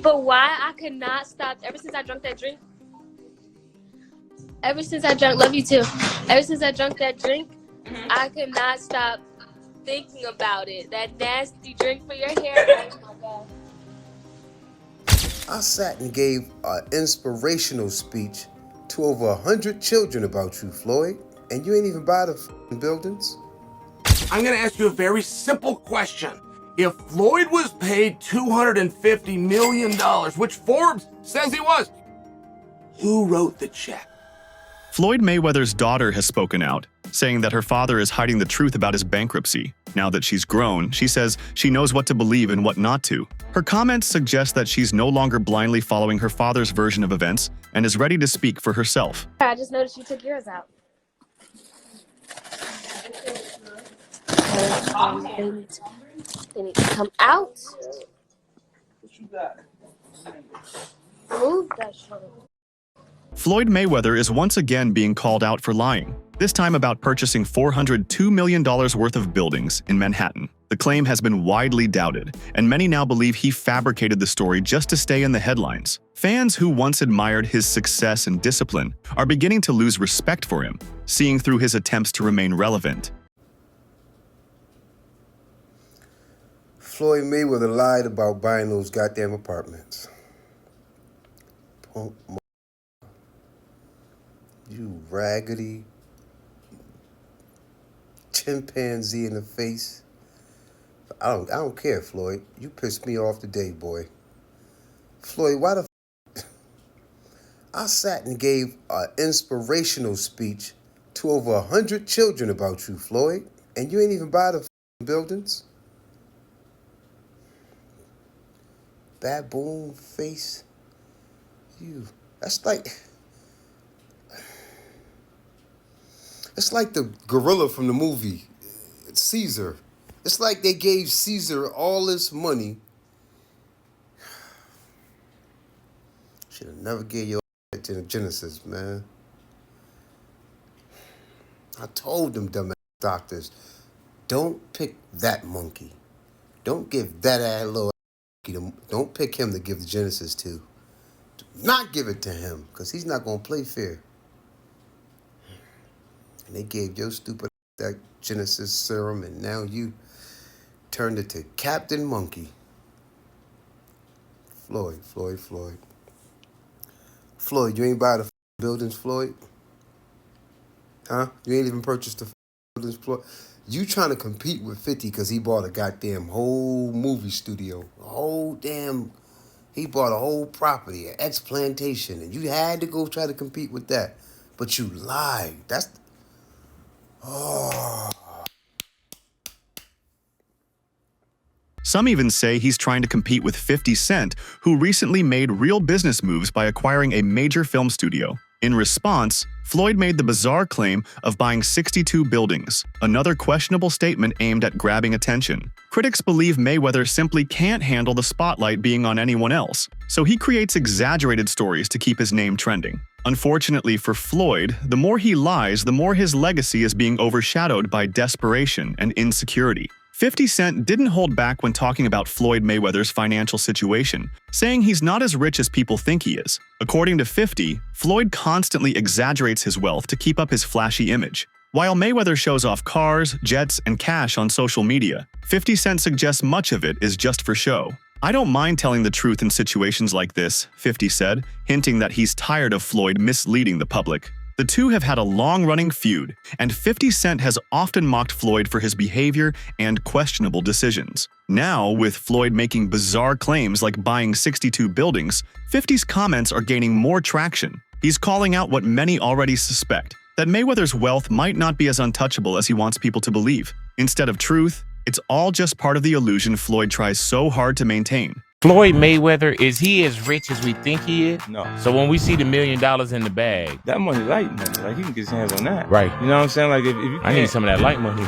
But why I could not stop ever since I drank that drink? Ever since I drank, love you too. Ever since I drank that drink, I could not stop thinking about it. That nasty drink for your hair. Oh my God. I sat and gave an inspirational speech to over 100 children about you, Floyd, and you ain't even buy the buildings. I'm gonna ask you a very simple question. If Floyd was paid $250 million, which Forbes says he was, who wrote the check? Floyd Mayweather's daughter has spoken out, saying that her father is hiding the truth about his bankruptcy. Now that she's grown, she says she knows what to believe and what not to. Her comments suggest that she's no longer blindly following her father's version of events and is ready to speak for herself. I just noticed you took yours out. They need to come out. What you got? Move that shit. Floyd Mayweather is once again being called out for lying, this time about purchasing $402 million worth of buildings in Manhattan. The claim has been widely doubted, and many now believe he fabricated the story just to stay in the headlines. Fans who once admired his success and discipline are beginning to lose respect for him, seeing through his attempts to remain relevant. Floyd Mayweather lied about buying those goddamn apartments. Punk. You raggedy chimpanzee in the face. I don't care, Floyd. You pissed me off today, boy. Floyd, why the I sat and gave an inspirational speech to over 100 children about you, Floyd, and you ain't even buy the buildings? Baboon face. You. That's like... It's like the gorilla from the movie, Caesar. It's like they gave Caesar all this money. Should have never gave your to the Genesis, man. I told them dumb doctors, don't pick that monkey. Don't give that ass little monkey. Don't pick him to give the Genesis to. Do not give it to him, because he's not going to play fair. And they gave your stupid that Genesis serum, and now you turned it to Captain Monkey. Floyd. Floyd, you ain't buy the buildings, Floyd? Huh? You ain't even purchased the buildings, Floyd? You trying to compete with 50 because he bought a goddamn whole movie studio. He bought a whole property, an ex-plantation, and you had to go try to compete with that. But you lied. Some even say he's trying to compete with 50 Cent, who recently made real business moves by acquiring a major film studio. In response, Floyd made the bizarre claim of buying 62 buildings, another questionable statement aimed at grabbing attention. Critics believe Mayweather simply can't handle the spotlight being on anyone else, so he creates exaggerated stories to keep his name trending. Unfortunately for Floyd, the more he lies, the more his legacy is being overshadowed by desperation and insecurity. 50 Cent didn't hold back when talking about Floyd Mayweather's financial situation, saying he's not as rich as people think he is. According to 50, Floyd constantly exaggerates his wealth to keep up his flashy image. While Mayweather shows off cars, jets, and cash on social media, 50 Cent suggests much of it is just for show. "I don't mind telling the truth in situations like this," 50 said, hinting that he's tired of Floyd misleading the public. The two have had a long-running feud, and 50 Cent has often mocked Floyd for his behavior and questionable decisions. Now, with Floyd making bizarre claims like buying 62 buildings, 50's comments are gaining more traction. He's calling out what many already suspect, that Mayweather's wealth might not be as untouchable as he wants people to believe. Instead of truth, it's all just part of the illusion Floyd tries so hard to maintain. Floyd Mayweather, is he as rich as we think he is? No. So when we see the $1 million in the bag, That money light money. Like, he can get his hands on that. right? You know what I'm saying? Like, if you I need some of that light money.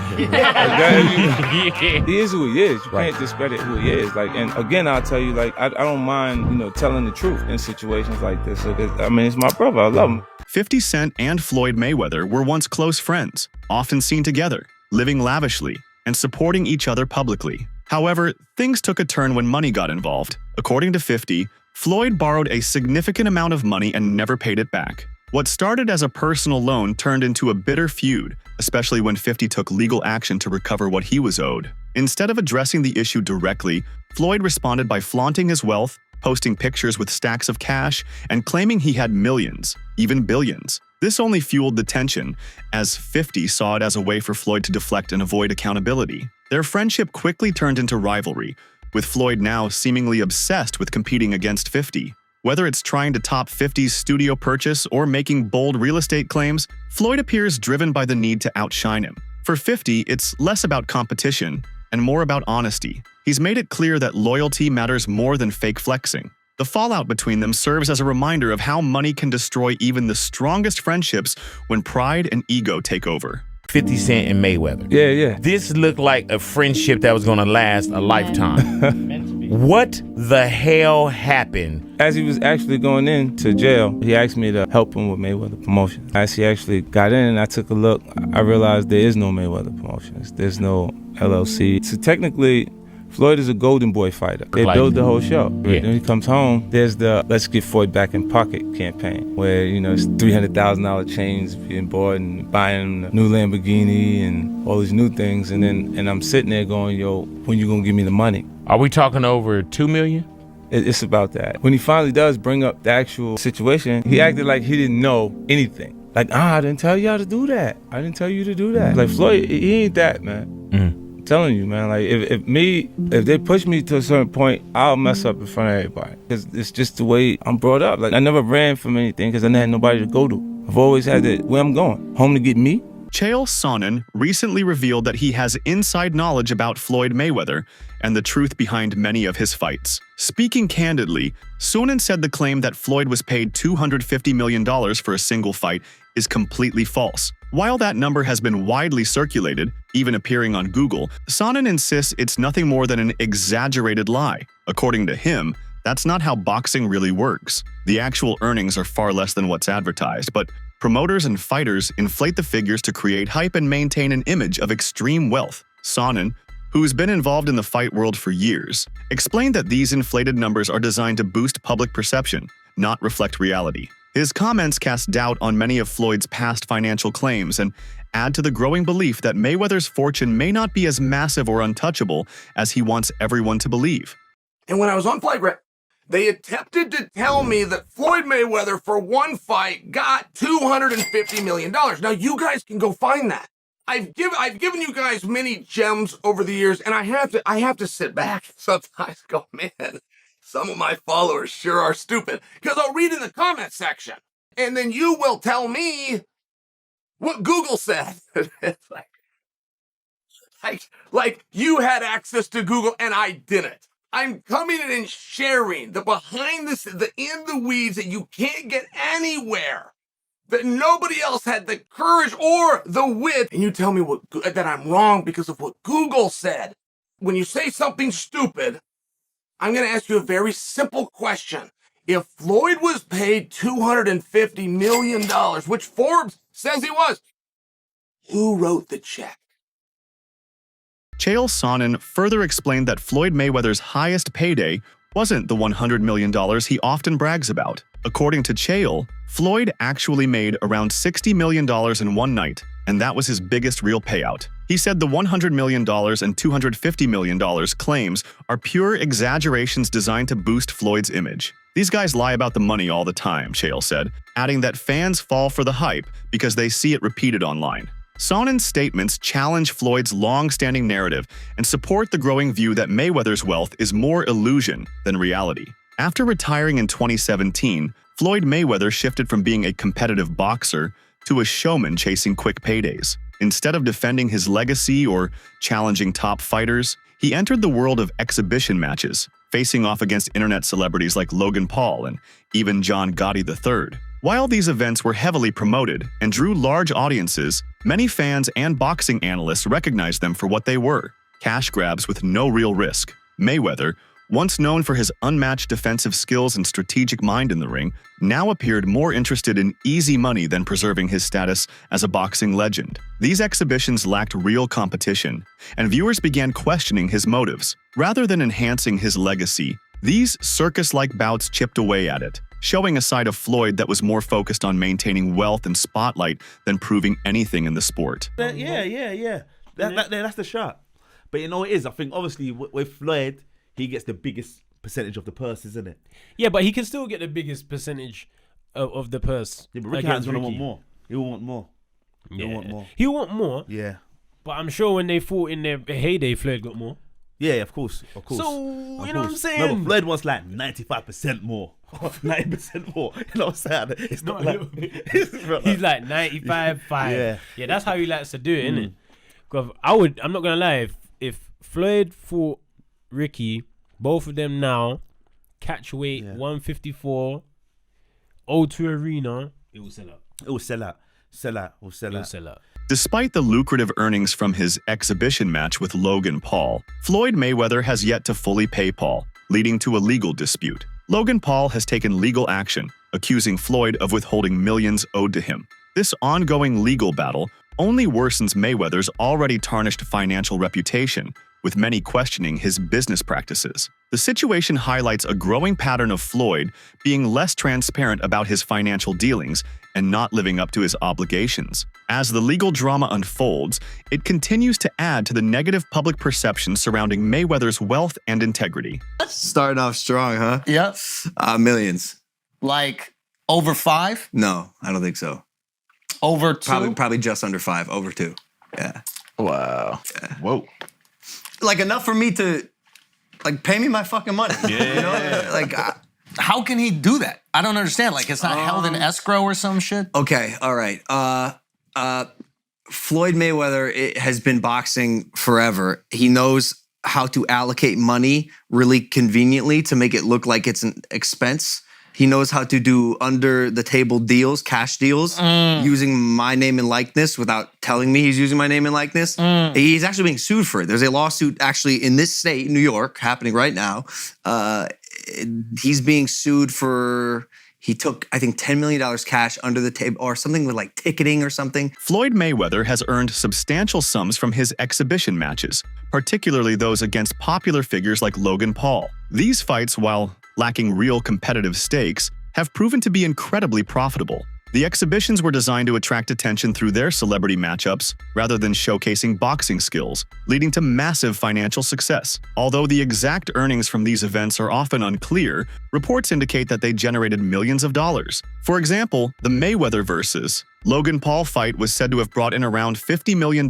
He is who he is. You can't discredit who he is. Like, and again, I'll tell you, like, I don't mind, telling the truth in situations like this. So, it's my brother. I love him. 50 Cent and Floyd Mayweather were once close friends, often seen together, living lavishly, and supporting each other publicly. However, things took a turn when money got involved. According to 50, Floyd borrowed a significant amount of money and never paid it back. What started as a personal loan turned into a bitter feud, especially when 50 took legal action to recover what he was owed. Instead of addressing the issue directly, Floyd responded by flaunting his wealth, posting pictures with stacks of cash, and claiming he had millions, even billions. This only fueled the tension, as 50 saw it as a way for Floyd to deflect and avoid accountability. Their friendship quickly turned into rivalry, with Floyd now seemingly obsessed with competing against 50. Whether it's trying to top 50's studio purchase or making bold real estate claims, Floyd appears driven by the need to outshine him. For 50, it's less about competition and more about honesty. He's made it clear that loyalty matters more than fake flexing. The fallout between them serves as a reminder of how money can destroy even the strongest friendships when pride and ego take over. 50 Cent and Mayweather. Yeah. This looked like a friendship that was going to last a lifetime. What the hell happened? As he was actually going into jail, he asked me to help him with Mayweather Promotions. As he actually got in and I took a look, I realized there is no Mayweather Promotions. There's no LLC. So technically, Floyd is a golden boy fighter. They build the whole show. Yeah. When he comes home, there's the Let's Get Floyd Back in Pocket campaign, where, it's $300,000 chains being bought and buying a new Lamborghini and all these new things. And I'm sitting there going, yo, when you gonna give me the money? Are we talking over $2 million? It's about that. When he finally does bring up the actual situation, he acted like he didn't know anything. Like, I didn't tell y'all to do that. I didn't tell you to do that. Like, Floyd, he ain't that, man. I'm telling you, man. Like, if they push me to a certain point, I'll mess up in front of everybody. Because it's just the way I'm brought up. Like, I never ran from anything because I had nobody to go to. I've always had where I'm going. Home to get me. Chael Sonnen recently revealed that he has inside knowledge about Floyd Mayweather and the truth behind many of his fights. Speaking candidly, Sonnen said the claim that Floyd was paid $250 million for a single fight is completely false. While that number has been widely circulated, even appearing on Google, Sonnen insists it's nothing more than an exaggerated lie. According to him, that's not how boxing really works. The actual earnings are far less than what's advertised, but promoters and fighters inflate the figures to create hype and maintain an image of extreme wealth. Sonnen, who's been involved in the fight world for years, explained that these inflated numbers are designed to boost public perception, not reflect reality. His comments cast doubt on many of Floyd's past financial claims and add to the growing belief that Mayweather's fortune may not be as massive or untouchable as he wants everyone to believe. And when I was on Flight they attempted to tell me that Floyd Mayweather for one fight got $250 million. Now you guys can go find that. I've given you guys many gems over the years, and I have to sit back sometimes go, man, some of my followers sure are stupid. Because I'll read in the comment section, and then you will tell me what Google said. It's like you had access to Google and I didn't. I'm coming in and sharing the behind the in the weeds that you can't get anywhere, that nobody else had the courage or the wit. And you tell me that I'm wrong because of what Google said. When you say something stupid, I'm going to ask you a very simple question. If Floyd was paid $250 million, which Forbes says he was, who wrote the check? Chael Sonnen further explained that Floyd Mayweather's highest payday wasn't the $100 million he often brags about. According to Chael, Floyd actually made around $60 million in one night, and that was his biggest real payout. He said the $100 million and $250 million claims are pure exaggerations designed to boost Floyd's image. These guys lie about the money all the time, Chael said, adding that fans fall for the hype because they see it repeated online. Sonnen's statements challenge Floyd's long-standing narrative and support the growing view that Mayweather's wealth is more illusion than reality. After retiring in 2017, Floyd Mayweather shifted from being a competitive boxer to a showman chasing quick paydays. Instead of defending his legacy or challenging top fighters, he entered the world of exhibition matches, facing off against internet celebrities like Logan Paul and even John Gotti III. While these events were heavily promoted and drew large audiences, many fans and boxing analysts recognized them for what they were: cash grabs with no real risk. Mayweather, once known for his unmatched defensive skills and strategic mind in the ring, now appeared more interested in easy money than preserving his status as a boxing legend. These exhibitions lacked real competition, and viewers began questioning his motives. Rather than enhancing his legacy, These circus-like bouts chipped away at it, showing a side of Floyd that was more focused on maintaining wealth and spotlight than proving anything in the sport. Yeah. That's the shot. But you know what it is? I think obviously with Floyd, he gets the biggest percentage of the purse, isn't it? Yeah, but he can still get the biggest percentage of the purse. Yeah, but Ricky Hatton's gonna want more. He'll want more. He'll want more. He'll want more. Yeah. But I'm sure when they fought in their heyday, Floyd got more. Yeah, of course. So, you know what I'm saying? No, but Floyd wants like 95% more. 90% more. You know what I'm saying? It's not like... He's like 95, 5. Yeah, that's how he likes to do it, innit? Because I'm not going to lie, if Floyd fought Ricky, both of them now, catch weight, 154, O2 Arena, it will sell out. It will sell out. It will sell out. Despite the lucrative earnings from his exhibition match with Logan Paul, Floyd Mayweather has yet to fully pay Paul, leading to a legal dispute. Logan Paul has taken legal action, accusing Floyd of withholding millions owed to him. This ongoing legal battle only worsens Mayweather's already tarnished financial reputation, with many questioning his business practices. The situation highlights a growing pattern of Floyd being less transparent about his financial dealings and not living up to his obligations. As the legal drama unfolds, it continues to add to the negative public perception surrounding Mayweather's wealth and integrity. Starting off strong, huh? Yep. Millions. Like over 5? No, I don't think so. Over 2? Probably just under 5. Over 2. Yeah. Wow. Yeah. Whoa. Like enough for me to, like, pay me my fucking money. Yeah. You know? Like, how can he do that? I don't understand. Like, it's not held in escrow or some shit? Okay, all right. Floyd Mayweather has been boxing forever. He knows how to allocate money really conveniently to make it look like it's an expense. He knows how to do under-the-table deals, cash deals, using my name and likeness without telling me he's using my name and likeness. He's actually being sued for it. There's a lawsuit actually in this state, New York, happening right now. He's being sued for... He took, I think, $10 million cash under the table or something with like ticketing or something. Floyd Mayweather has earned substantial sums from his exhibition matches, particularly those against popular figures like Logan Paul. These fights, while lacking real competitive stakes, have proven to be incredibly profitable. The exhibitions were designed to attract attention through their celebrity matchups rather than showcasing boxing skills, leading to massive financial success. Although the exact earnings from these events are often unclear, reports indicate that they generated millions of dollars. For example, the Mayweather vs. Logan Paul fight was said to have brought in around $50 million.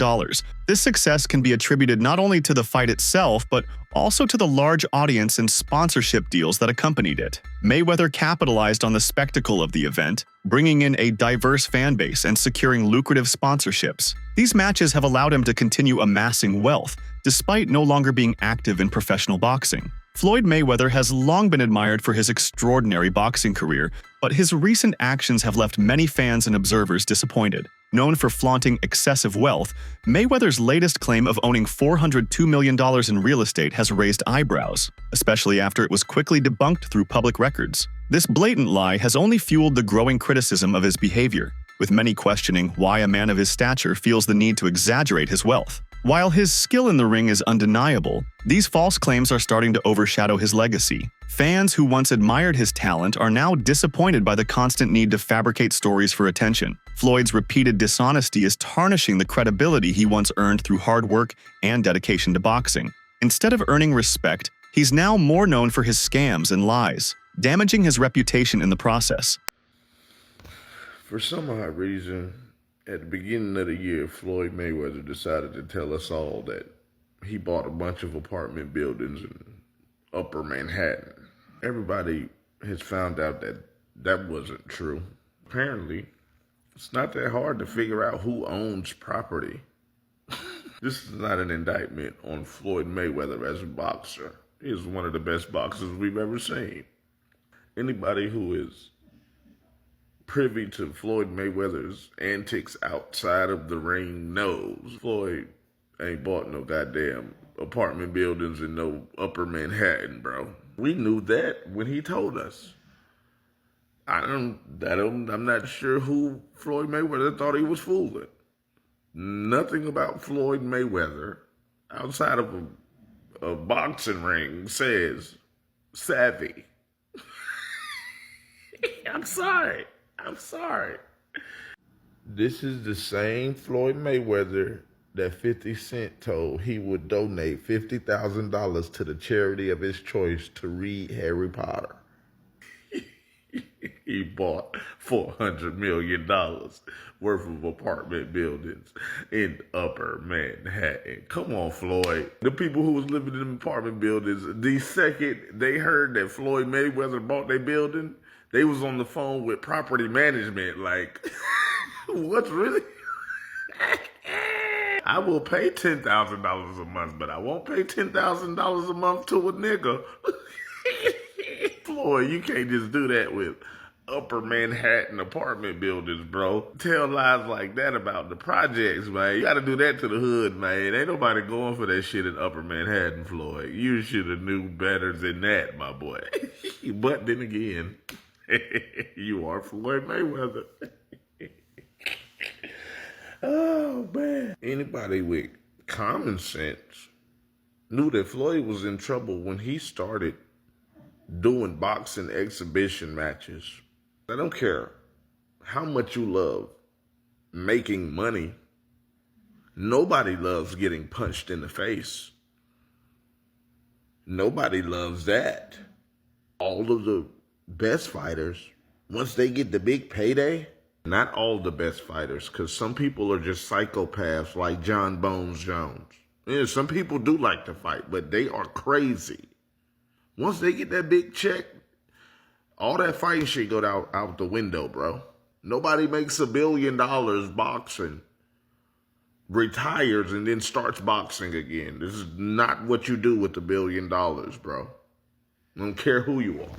This success can be attributed not only to the fight itself, but also to the large audience and sponsorship deals that accompanied it. Mayweather capitalized on the spectacle of the event, bringing in a diverse fan base and securing lucrative sponsorships. These matches have allowed him to continue amassing wealth, despite no longer being active in professional boxing. Floyd Mayweather has long been admired for his extraordinary boxing career, but his recent actions have left many fans and observers disappointed. Known for flaunting excessive wealth, Mayweather's latest claim of owning $402 million in real estate has raised eyebrows, especially after it was quickly debunked through public records. This blatant lie has only fueled the growing criticism of his behavior, with many questioning why a man of his stature feels the need to exaggerate his wealth. While his skill in the ring is undeniable, these false claims are starting to overshadow his legacy. Fans who once admired his talent are now disappointed by the constant need to fabricate stories for attention. Floyd's repeated dishonesty is tarnishing the credibility he once earned through hard work and dedication to boxing. Instead of earning respect, he's now more known for his scams and lies, damaging his reputation in the process. For some odd reason, at the beginning of the year, Floyd Mayweather decided to tell us all that he bought a bunch of apartment buildings in Upper Manhattan. Everybody has found out that that wasn't true. Apparently, it's not that hard to figure out who owns property. This is not an indictment on Floyd Mayweather as a boxer. He is one of the best boxers we've ever seen. Anybody who is privy to Floyd Mayweather's antics outside of the ring knows Floyd ain't bought no goddamn apartment buildings in no Upper Manhattan, bro. We knew that when he told us. I'm not sure who Floyd Mayweather thought he was fooling. Nothing about Floyd Mayweather outside of a boxing ring says savvy. I'm sorry. This is the same Floyd Mayweather that 50 Cent told he would donate $50,000 to the charity of his choice to read Harry Potter. He bought $400 million worth of apartment buildings in Upper Manhattan. Come on, Floyd. The people who was living in apartment buildings, the second they heard that Floyd Mayweather bought their building, they was on the phone with property management like, what's really... I will pay $10,000 a month, but I won't pay $10,000 a month to a nigga. Floyd, you can't just do that with Upper Manhattan apartment buildings, bro. Tell lies like that about the projects, man. You gotta do that to the hood, man. Ain't nobody going for that shit in Upper Manhattan, Floyd. You should have knew better than that, my boy. But then again, you are Floyd Mayweather. Oh, man. Anybody with common sense knew that Floyd was in trouble when he started doing boxing exhibition matches. I don't care how much you love making money. Nobody loves getting punched in the face. Nobody loves that. All of the best fighters, once they get the big payday, not all the best fighters, because some people are just psychopaths like John Bones Jones. Yeah, some people do like to fight, but they are crazy. Once they get that big check, all that fighting shit go out the window, bro. Nobody makes $1 billion boxing, retires, and then starts boxing again. This is not what you do with $1 billion, bro. I don't care who you are.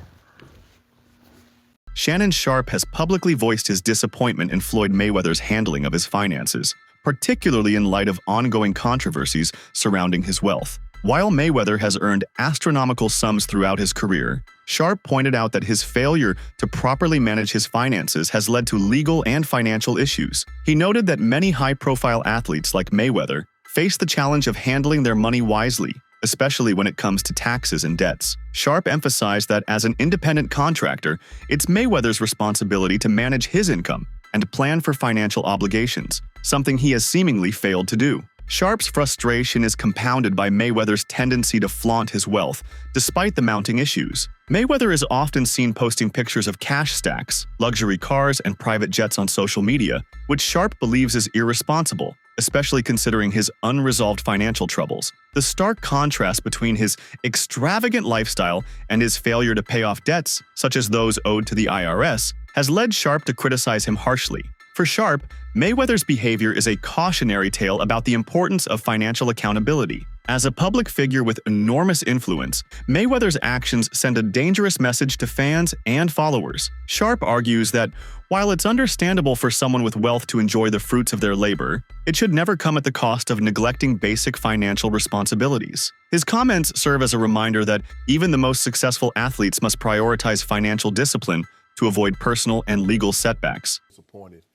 Shannon Sharpe has publicly voiced his disappointment in Floyd Mayweather's handling of his finances, particularly in light of ongoing controversies surrounding his wealth. While Mayweather has earned astronomical sums throughout his career, Sharpe pointed out that his failure to properly manage his finances has led to legal and financial issues. He noted that many high-profile athletes like Mayweather face the challenge of handling their money wisely, especially when it comes to taxes and debts. Sharpe emphasized that as an independent contractor, it's Mayweather's responsibility to manage his income and plan for financial obligations, something he has seemingly failed to do. Sharpe's frustration is compounded by Mayweather's tendency to flaunt his wealth, despite the mounting issues. Mayweather is often seen posting pictures of cash stacks, luxury cars, and private jets on social media, which Sharpe believes is irresponsible, especially considering his unresolved financial troubles. The stark contrast between his extravagant lifestyle and his failure to pay off debts, such as those owed to the IRS, has led Sharpe to criticize him harshly. For Sharpe, Mayweather's behavior is a cautionary tale about the importance of financial accountability. As a public figure with enormous influence, Mayweather's actions send a dangerous message to fans and followers. Sharpe argues that, while it's understandable for someone with wealth to enjoy the fruits of their labor, it should never come at the cost of neglecting basic financial responsibilities. His comments serve as a reminder that even the most successful athletes must prioritize financial discipline to avoid personal and legal setbacks. Disappointed.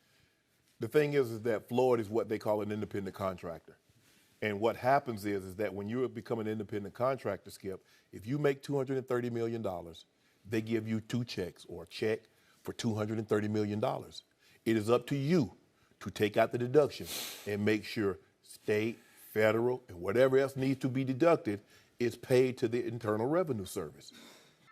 The thing is that Floyd is what they call an independent contractor. And what happens is that when you become an independent contractor, Skip, if you make $230 million, they give you 2 checks or a check for $230 million. It is up to you to take out the deduction and make sure state, federal, and whatever else needs to be deducted is paid to the Internal Revenue Service.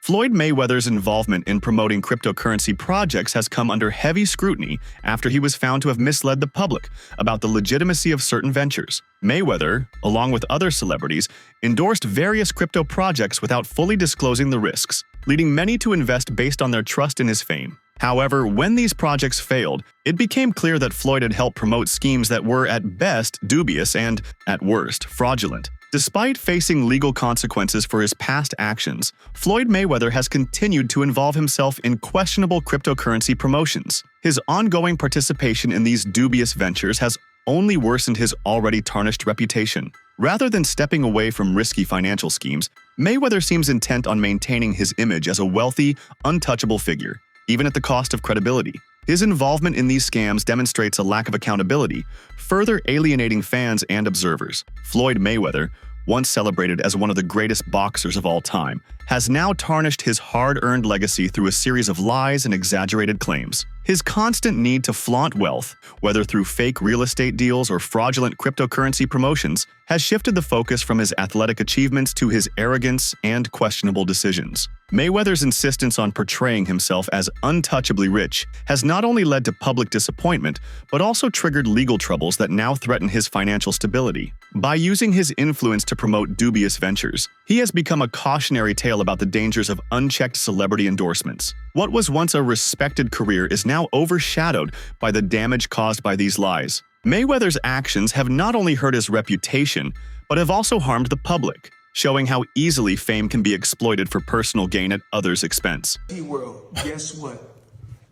Floyd Mayweather's involvement in promoting cryptocurrency projects has come under heavy scrutiny after he was found to have misled the public about the legitimacy of certain ventures. Mayweather, along with other celebrities, endorsed various crypto projects without fully disclosing the risks, leading many to invest based on their trust in his fame. However, when these projects failed, it became clear that Floyd had helped promote schemes that were at best dubious and, at worst, fraudulent. Despite facing legal consequences for his past actions, Floyd Mayweather has continued to involve himself in questionable cryptocurrency promotions. His ongoing participation in these dubious ventures has only worsened his already tarnished reputation. Rather than stepping away from risky financial schemes, Mayweather seems intent on maintaining his image as a wealthy, untouchable figure, even at the cost of credibility. His involvement in these scams demonstrates a lack of accountability, further alienating fans and observers. Floyd Mayweather, once celebrated as one of the greatest boxers of all time, has now tarnished his hard-earned legacy through a series of lies and exaggerated claims. His constant need to flaunt wealth, whether through fake real estate deals or fraudulent cryptocurrency promotions, has shifted the focus from his athletic achievements to his arrogance and questionable decisions. Mayweather's insistence on portraying himself as untouchably rich has not only led to public disappointment, but also triggered legal troubles that now threaten his financial stability. By using his influence to promote dubious ventures, he has become a cautionary tale about the dangers of unchecked celebrity endorsements. What was once a respected career is now overshadowed by the damage caused by these lies. Mayweather's actions have not only hurt his reputation, but have also harmed the public, showing how easily fame can be exploited for personal gain at others' expense. World, guess what?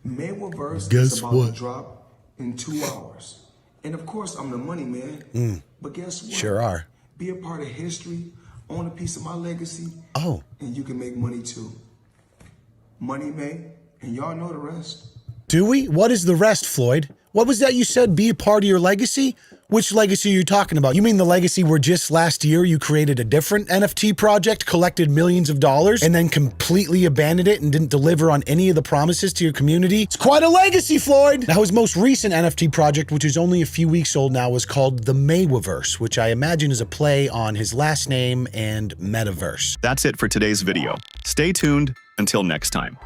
Mayweather is about to drop in 2 hours. And of course, I'm the money man. But guess what? Sure are. Be a part of history, own a piece of my legacy. Oh. And you can make money too. Money made, and y'all know the rest. Do we? What is the rest, Floyd? What was that you said, be a part of your legacy? Which legacy are you talking about? You mean the legacy where just last year you created a different NFT project, collected millions of dollars, and then completely abandoned it and didn't deliver on any of the promises to your community? It's quite a legacy, Floyd! Now, his most recent NFT project, which is only a few weeks old now, was called the Mayweatherverse, which I imagine is a play on his last name and metaverse. That's it for today's video. Stay tuned until next time.